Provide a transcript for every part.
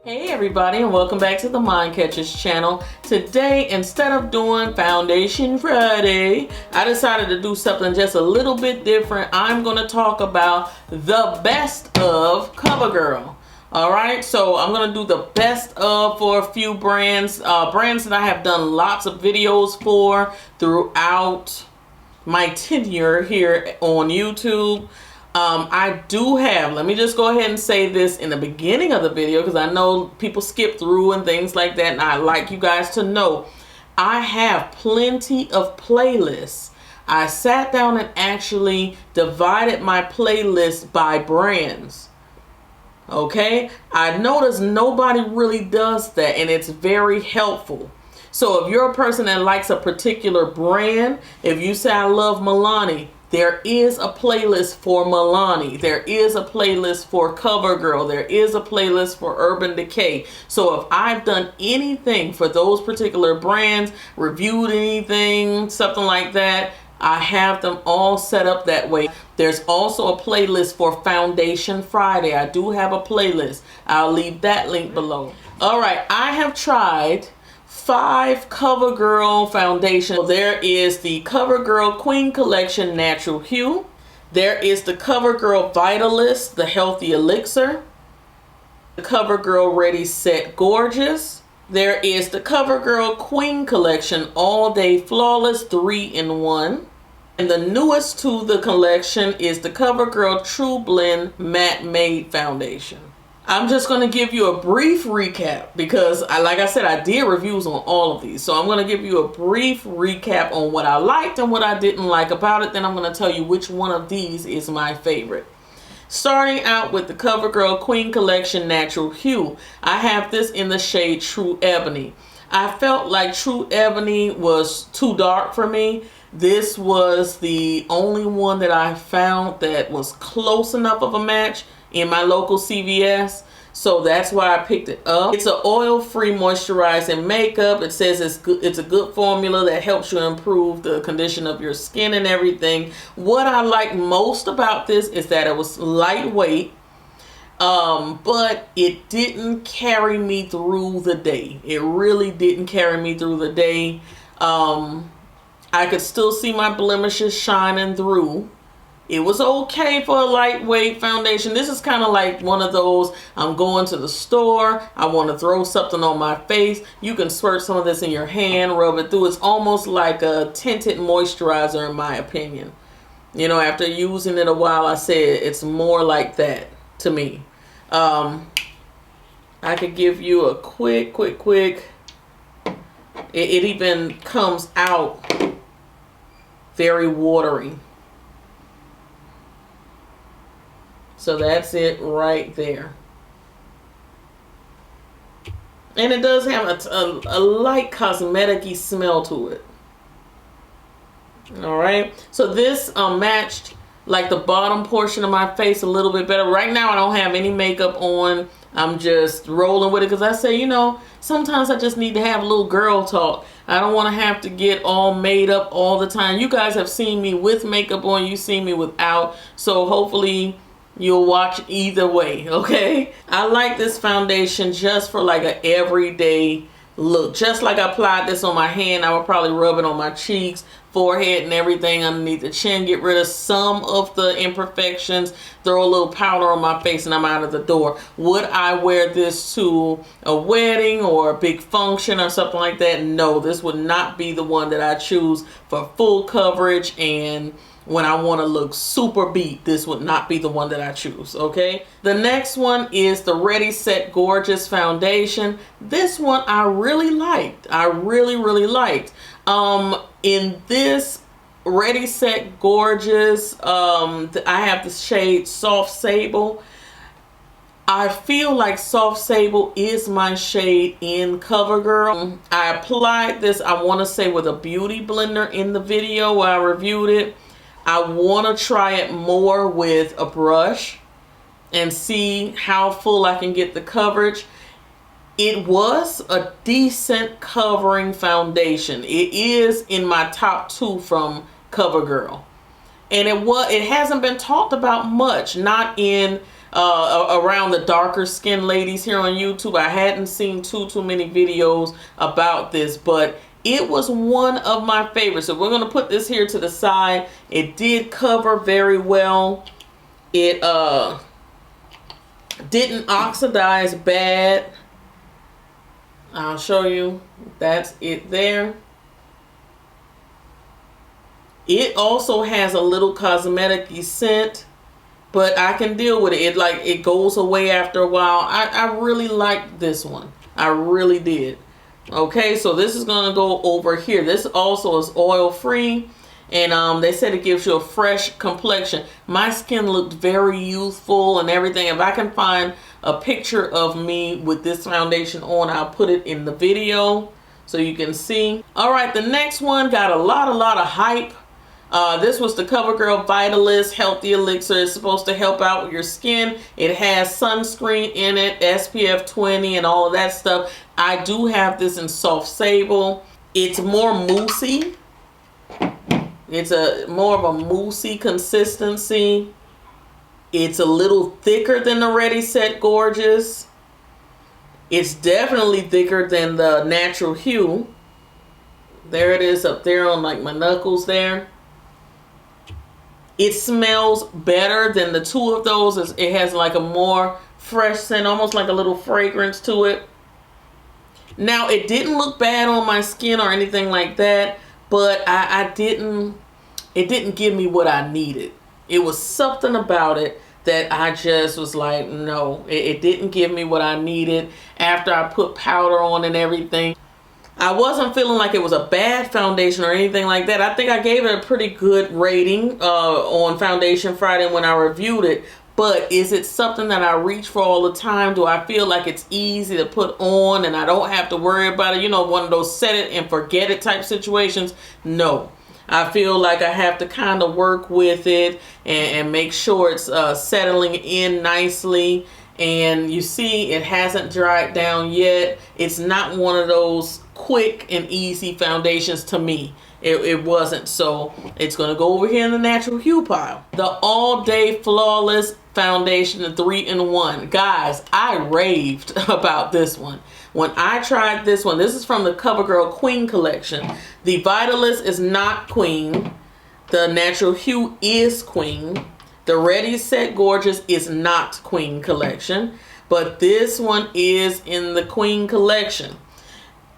Hey everybody, and welcome back to the Mind Catchers channel. Today, instead of doing Foundation Friday, I decided to do something just a little bit different. I'm going to talk about the best of Covergirl. Alright, so I'm going to do the best of for a few brands. Brands that I have done lots of videos for throughout my tenure here on YouTube. I do have, let me just go ahead and say this in the beginning of the video because I know people skip through and things like that, and I like you guys to know I have plenty of playlists. I sat down and actually divided my playlist by brands. Okay, I noticed nobody really does that, and it's very helpful. So if you're a person that likes a particular brand, if you say I love Milani, there is a playlist for Milani. There is a playlist for Covergirl. There is a playlist for Urban Decay. So if I've done anything for those particular brands, reviewed anything, something like that, I have them all set up that way. There's also a playlist for Foundation Friday. I do have a playlist. I'll leave that link below. All right, I have tried 5 Covergirl foundation. There is the Covergirl Queen Collection Natural Hue. There is the Covergirl Vitalist, the Healthy Elixir. The Covergirl Ready Set Gorgeous. There is the Covergirl Queen Collection All Day Flawless 3-in-1. And the newest to the collection is the Covergirl True Blend Matte Made Foundation. I'm just going to give you a brief recap because, like I said, I did reviews on all of these. So I'm going to give you a brief recap on what I liked and what I didn't like about it. Then I'm going to tell you which one of these is my favorite. Starting out with the Covergirl Queen Collection Natural Hue. I have this in the shade True Ebony. I felt like True Ebony was too dark for me. This was the only one that I found that was close enough of a match in my local CVS, so that's why I picked it up. It's an oil-free moisturizing makeup. It says it's good. It's a good formula that helps you improve the condition of your skin and everything. What I like most about this is that it was lightweight, but it didn't carry me through the day. It really didn't carry me through the day. I could still see my blemishes shining through. It was okay for a lightweight foundation. This is kind of like one of those, I'm going to the store, I want to throw something on my face. You can squirt some of this in your hand, rub it through. It's almost like a tinted moisturizer in my opinion. You know, after using it a while, I said it's more like that to me. I could give you a quick. It even comes out very watery. So that's it right there. And it does have a light cosmetic-y smell to it. Alright. So this matched like the bottom portion of my face a little bit better. Right now I don't have any makeup on. I'm just rolling with it because I say, you know, sometimes I just need to have a little girl talk. I don't want to have to get all made up all the time. You guys have seen me with makeup on. You've seen me without. So hopefully you'll watch either way, okay? I like this foundation just for like an everyday look. Just like I applied this on my hand, I would probably rub it on my cheeks, forehead, and everything underneath the chin. Get rid of some of the imperfections. Throw a little powder on my face and I'm out of the door. Would I wear this to a wedding or a big function or something like that? No, this would not be the one that I choose for full coverage, and when I want to look super beat, this would not be the one that I choose, okay? The next one is the Ready Set Gorgeous Foundation. This one I really liked. I really liked. In this Ready Set Gorgeous, I have the shade Soft Sable. I feel like Soft Sable is my shade in Covergirl. I applied this, I want to say, with a beauty blender in the video where I reviewed it. I want to try it more with a brush and see how full I can get the coverage. It was a decent covering foundation. It is in my top 2 from Covergirl. And it hasn't been talked about much, not in around the darker skin ladies here on YouTube. I hadn't seen too many videos about this, but it was one of my favorites. So we're going to put this here to the side. It did cover very well. It didn't oxidize bad. I'll show you. That's it there. It also has a little cosmetic-y scent, but I can deal with it. It goes away after a while. I really liked this one. I really did. Okay, so this is gonna go over here. This also is oil-free, and they said it gives you a fresh complexion. My skin looked very youthful and everything. If I can find a picture of me with this foundation on, I'll put it in the video so you can see. All right, the next one got a lot of hype. This was the Covergirl Vitalist Healthy Elixir. It's supposed to help out with your skin. It has sunscreen in it, SPF 20 and all of that stuff. I do have this in soft sable. It's more moussey. It's more of a moussey consistency. It's a little thicker than the Ready Set Gorgeous. It's definitely thicker than the Natural Hue. There it is up there on like my knuckles there. It smells better than the two of those. It has like a more fresh scent, almost like a little fragrance to it. Now, it didn't look bad on my skin or anything like that, but it didn't give me what I needed. It was something about it that I just was like, no, it didn't give me what I needed after I put powder on and everything. I wasn't feeling like it was a bad foundation or anything like that. I think I gave it a pretty good rating on Foundation Friday when I reviewed it. But is it something that I reach for all the time? Do I feel like it's easy to put on and I don't have to worry about it? You know, one of those set it and forget it type situations? No. I feel like I have to kind of work with it and make sure it's settling in nicely. And you see, it hasn't dried down yet. It's not one of those quick and easy foundations to me. It wasn't. So it's going to go over here in the Natural Hue pile. The All Day Flawless Foundation, the 3-in-1. Guys, I raved about this one. When I tried this one, this is from the Covergirl Queen collection. The Vitalist is not Queen. The Natural Hue is Queen. The Ready Set Gorgeous is not Queen collection, but this one is in the Queen collection.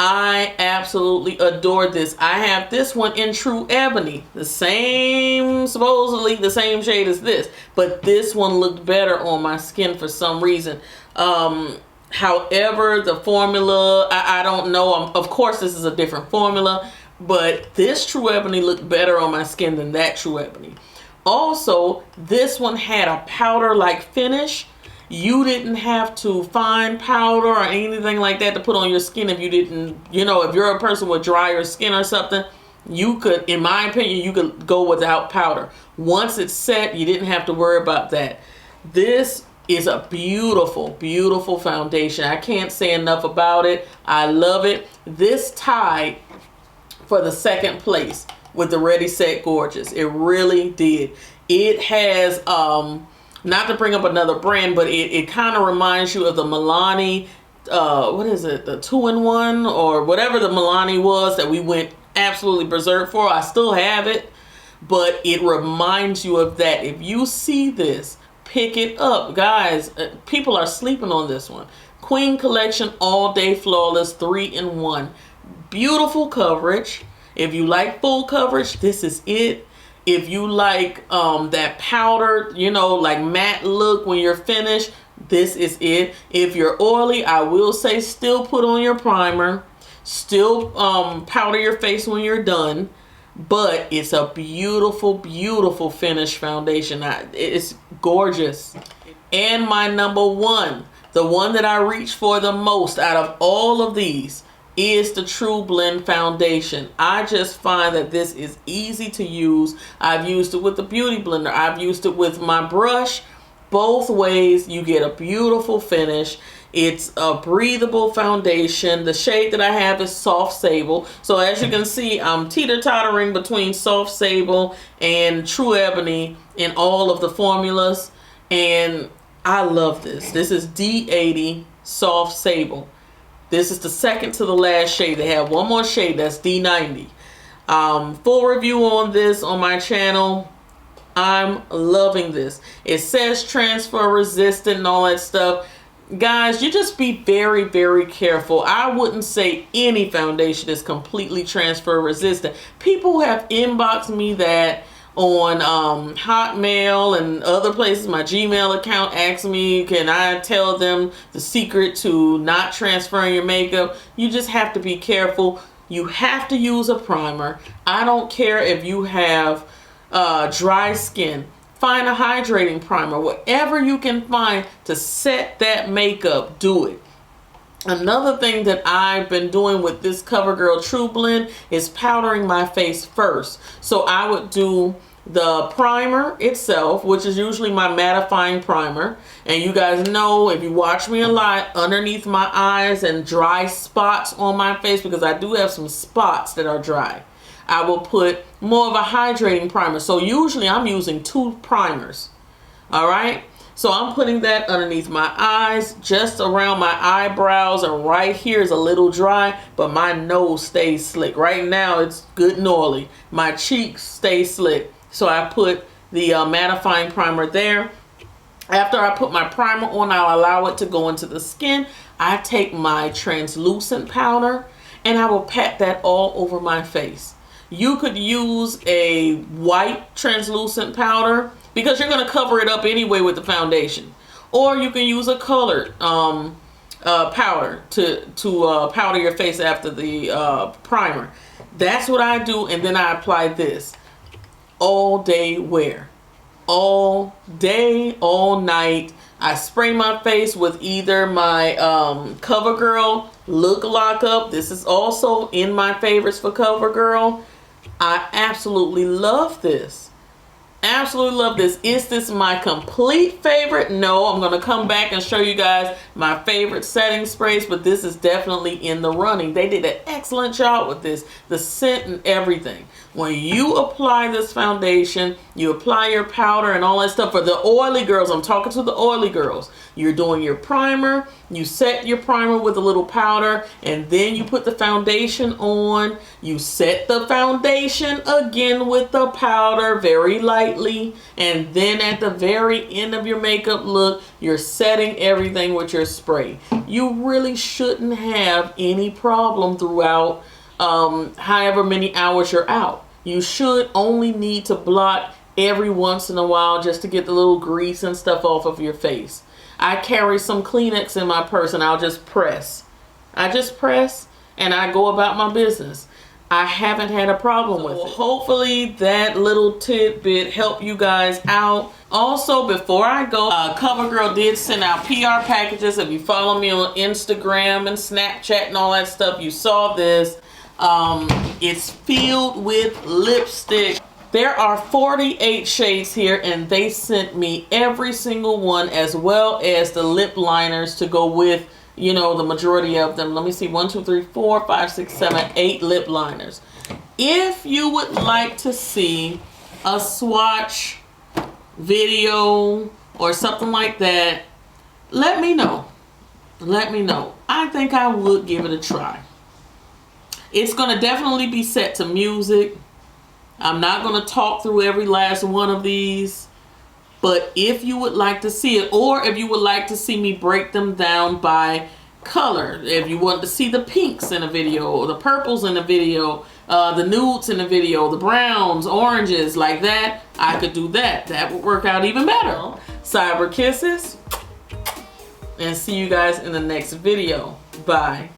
I absolutely adored this. I have this one in True Ebony, the same, supposedly the same shade as this, but this one looked better on my skin for some reason. However, the formula, I don't know. Of course, this is a different formula, but this True Ebony looked better on my skin than that True Ebony. Also, this one had a powder-like finish. You didn't have to find powder or anything like that to put on your skin if you didn't, you know, if you're a person with drier skin or something, you could, in my opinion, you could go without powder. Once it's set, you didn't have to worry about that. This is a beautiful, beautiful foundation. I can't say enough about it. I love it. This tied for the second place with the Ready Set Gorgeous. It really did. It has, not to bring up another brand, but it kind of reminds you of the Milani, what is it, the 2-in-1 or whatever the Milani was that we went absolutely berserk for. I still have it, but it reminds you of that. If you see this, pick it up. Guys, people are sleeping on this one. Queen Collection All Day Flawless 3-in-1. Beautiful coverage. If you like full coverage, this is it. If you like that powder, you know, like matte look when you're finished, this is it. If you're oily, I will say still put on your primer. Still powder your face when you're done. But it's a beautiful, beautiful finish foundation. It's gorgeous. And my number one, the one that I reach for the most out of all of these, is the True Blend foundation. I just find that this is easy to use. I've used it with the Beauty Blender. I've used it with my brush. Both ways, you get a beautiful finish. It's a breathable foundation. The shade that I have is Soft Sable. So as you can see, I'm teeter-tottering between Soft Sable and True Ebony in all of the formulas. And I love this. This is D80 Soft Sable. This is the second to the last shade. They have one more shade, that's D90. Full review on this on my channel. I'm loving this. It says transfer resistant and all that stuff. Guys, you just be very, very careful. I wouldn't say any foundation is completely transfer resistant. People have inboxed me that on Hotmail and other places. My Gmail account asks me, can I tell them the secret to not transferring your makeup? You just have to be careful. You have to use a primer. I don't care if you have dry skin. Find a hydrating primer. Whatever you can find to set that makeup, do it. Another thing that I've been doing with this CoverGirl True Blend is powdering my face first. So I would do the primer itself, which is usually my mattifying primer. And you guys know, if you watch me a lot, underneath my eyes and dry spots on my face, because I do have some spots that are dry, I will put more of a hydrating primer. So usually I'm using 2 primers. All right. So I'm putting that underneath my eyes, just around my eyebrows, and right here is a little dry, but my nose stays slick. Right now it's good and oily. My cheeks stay slick. So I put the mattifying primer there. After I put my primer on, I'll allow it to go into the skin. I take my translucent powder and I will pat that all over my face. You could use a white translucent powder because you're going to cover it up anyway with the foundation. Or you can use a colored powder to powder your face after the primer. That's what I do, and then I apply this. All day wear. All day, all night. I spray my face with either my CoverGirl Look Lock Up. This is also in my favorites for CoverGirl. I absolutely love this. Absolutely love this. Is this my complete favorite? No, I'm going to come back and show you guys my favorite setting sprays, but this is definitely in the running. They did an excellent job with this, the scent and everything. When you apply this foundation, you apply your powder and all that stuff. For the oily girls, I'm talking to the oily girls. You're doing your primer, you set your primer with a little powder, and then you put the foundation on. You set the foundation again with the powder very lightly, and then at the very end of your makeup look, you're setting everything with your spray. You really shouldn't have any problem throughout however many hours you're out. You should only need to blot every once in a while just to get the little grease and stuff off of your face. I carry some Kleenex in my purse and I'll just press. I just press and I go about my business. I haven't had a problem with it. Hopefully that little tidbit helped you guys out. Also, before I go, CoverGirl did send out PR packages. If you follow me on Instagram and Snapchat and all that stuff, you saw this. It's filled with lipstick. There are 48 shades here, and they sent me every single one, as well as the lip liners to go with, you know, the majority of them. Let me see, 1, 2, 3, 4, 5, 6, 7, 8 lip liners. If you would like to see a swatch video or something like that, let me know. Let me know. I think I would give it a try. It's going to definitely be set to music. I'm not going to talk through every last one of these. But if you would like to see it, or if you would like to see me break them down by color, if you want to see the pinks in a video, or the purples in a video, the nudes in a video, the browns, oranges, like that, I could do that. That would work out even better. Cyber kisses. And see you guys in the next video. Bye.